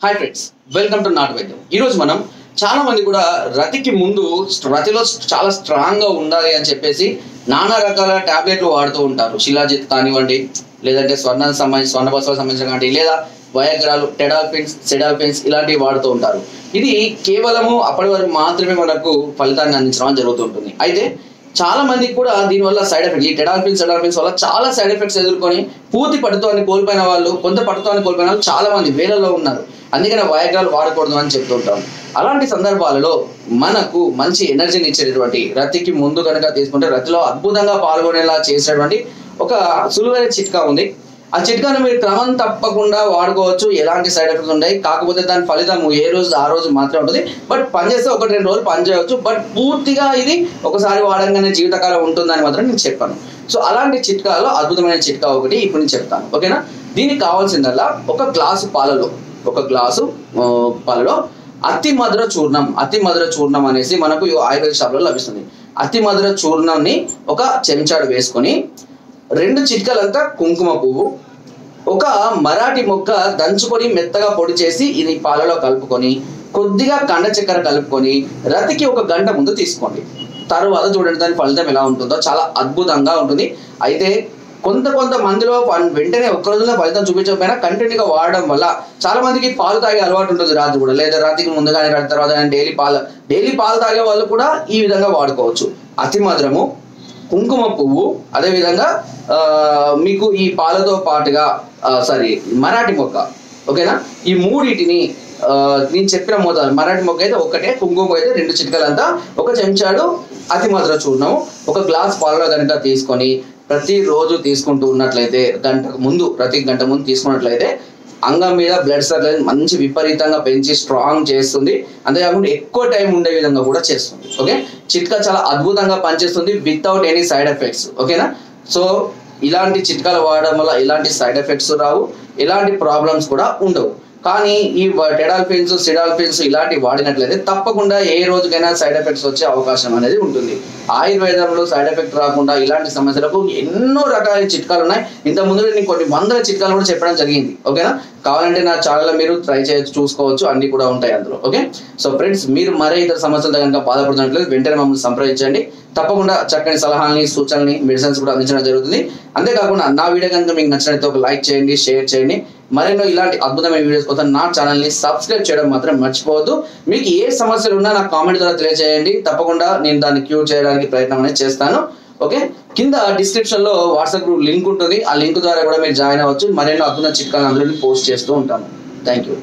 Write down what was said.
Hi friends, welcome to నాటు వైద్యం. ఈరోజు మనం చాలా మంది కూడా రతికి ముందు రతిలో చాలా స్ట్రాంగ్గా ఉండాలి అని చెప్పేసి నానా రకాల టాబ్లెట్లు వాడుతూ ఉంటారు. శిలాజిత్ కానివ్వండి, లేదంటే స్వర్ణబస్వాలకు సంబంధించిన కానివ్వండి, లేదా వయాగ్రాలు, టెడాల్పిన్స్, సెడాల్పిన్స్ ఇలాంటివి వాడుతూ ఉంటారు. ఇది కేవలము అప్పటి వరకు మాత్రమే మనకు ఫలితాన్ని అందించడం జరుగుతూ ఉంటుంది. అయితే చాలా మందికి కూడా దీనివల్ల సైడ్ ఎఫెక్ట్, ఈ సెడాల్పిన్స్ వల్ల చాలా సైడ్ ఎఫెక్ట్స్ ఎదుర్కొని పూర్తి పట్టుతోని కోల్పోయిన వాళ్ళు, కొంత పట్టుతోని కోల్పోయిన వాళ్ళు చాలా మంది వేలలో ఉన్నారు. అందుకనే వయాగ్రాలు వాడకూడదు అని చెప్తుంటాం. అలాంటి సందర్భాలలో మనకు మంచి ఎనర్జీని ఇచ్చేటటువంటి రతికి ముందు కనుక తీసుకుంటే రతిలో అద్భుతంగా పాల్గొనేలా చేసేటువంటి ఒక సులువైన చిట్కా ఉంది. ఆ చిట్కాను మీరు క్రమం తప్పకుండా వాడుకోవచ్చు. ఎలాంటి సైడ్ ఎఫెక్ట్స్ ఉంటాయి, కాకపోతే దాని ఫలితం ఏ రోజు ఆ రోజు మాత్రమే ఉంటుంది. బట్ పనిచేస్తే 1-2 రోజులు పనిచేయవచ్చు. బట్ పూర్తిగా ఇది ఒకసారి వాడంగానే జీవితకాలం ఉంటుందని మాత్రం నేను చెప్పాను. సో అలాంటి చిట్కాలో అద్భుతమైన చిట్కా ఒకటి ఇప్పుడు నేను చెప్తాను, ఓకేనా? దీనికి కావాల్సిందల్లా ఒక గ్లాసు పాలలో అతి మధుర చూర్ణం అనేసి మనకు ఆయుర్వేద షాప్లో లభిస్తుంది. అతి మధుర చూర్ణాన్ని ఒక చెంచాడు వేసుకొని 2 చిటికలంతా కుంకుమ పువ్వు, ఒక మరాఠీ మొక్క దంచుకొని మెత్తగా పొడి చేసి ఇది పాలలో కలుపుకొని కొద్దిగా కండ చక్కెర కలుపుకొని రతికి 1 గంట ముందు తీసుకోండి. తర్వాత చూడండి దాని ఫలితం ఎలా ఉంటుందో, చాలా అద్భుతంగా ఉంటుంది. అయితే కొంత మందిలో వెంటనే ఒక్క రోజులో ఫలితం చూపించకపోయినా కంటిన్యూగా వాడడం వల్ల చాలా మందికి పాలు తాగే అలవాటు ఉంటుంది రాత్రి కూడా, లేదా రాత్రికి ముందు కానీ రాత్రి తర్వాత కానీ డైలీ పాలు తాగే వాళ్ళు కూడా ఈ విధంగా వాడుకోవచ్చు. అతి మధురము, కుంకుమ పువ్వు, అదేవిధంగా మీకు ఈ పాలతో పాటుగా మరాఠీ మొక్క, ఓకేనా? ఈ మూడింటిని నేను చెప్పిన మోతాదు, మరాఠీ మొక్క అయితే ఒకటే, కుంకుమ అయితే 2 చిటికలంతా, 1 చెంచాడు అతి మధుర చూర్ణం, 1 గ్లాస్ పాలలో కనుక తీసుకొని ప్రతిరోజు తీసుకుంటూ ఉన్నట్లయితే ప్రతి గంట ముందు తీసుకున్నట్లయితే అంగం మీద బ్లడ్ సర్క్యులేషన్ మంచి విపరీతంగా పెంచి స్ట్రాంగ్ చేస్తుంది. అంతేకాకుండా ఎక్కువ టైం ఉండే విధంగా కూడా చేస్తుంది. ఓకే, చిట్కా చాలా అద్భుతంగా పనిచేస్తుంది వితౌట్ ఎనీ సైడ్ ఎఫెక్ట్స్, ఓకేనా? సో ఇలాంటి చిట్కాలు వాడడం వల్ల ఎలాంటి సైడ్ ఎఫెక్ట్స్ రావు, ఎలాంటి ప్రాబ్లమ్స్ కూడా ఉండవు. కానీ ఈ టెడాల్పిన్స్, సిడాల్పిన్స్ ఇలాంటివి వాడినట్లయితే తప్పకుండా ఏ రోజుకైనా సైడ్ ఎఫెక్ట్స్ వచ్చే అవకాశం అనేది ఉంటుంది. ఆయుర్వేదంలో సైడ్ ఎఫెక్ట్ రాకుండా ఇలాంటి సమస్యలకు ఎన్నో రకాల చిట్కాలు ఉన్నాయి. ఇంతకుముందు నేను కొన్ని వందల చిట్కాలు కూడా చెప్పడం జరిగింది, ఓకేనా? కావాలంటే నా ఛానల్లో మీరు ట్రై చేయొచ్చు, చూసుకోవచ్చు, అన్ని కూడా ఉంటాయి అందులో. ఓకే, సో ఫ్రెండ్స్, మీరు మరే ఇతర సమస్యలతో కనుక బాధపడుతున్నట్లయితే వెంటనే మమ్మల్ని సంప్రదించండి. తప్పకుండా చక్కని సలహాలని, సూచనని, మెడిసిన్స్ కూడా అందించడం జరుగుతుంది. అంతేకాకుండా నా వీడియో కనుక మీకు నచ్చినట్లయితే ఒక లైక్ చేయండి, షేర్ చేయండి. మరెన్నో ఇలాంటి అద్భుతమైన వీడియోస్ కోసం నా ఛానల్ని సబ్స్క్రైబ్ చేయడం మాత్రం మర్చిపోవద్దు. మీకు ఏ సమస్యలు ఉన్నా నాకు కామెంట్ ద్వారా తెలియజేయండి. తప్పకుండా నేను దాన్ని క్యూర్ చేయడానికి ప్రయత్నం అనేది చేస్తాను. ఓకే, కింద డిస్క్రిప్షన్ లో వాట్సాప్ గ్రూప్ లింక్ ఉంటుంది. ఆ లింక్ ద్వారా కూడా మీరు జాయిన్ అవ్వచ్చు. మరెన్నో అద్భుత చిట్కాలను అందులో పోస్ట్ చేస్తూ ఉంటాను. Thank you.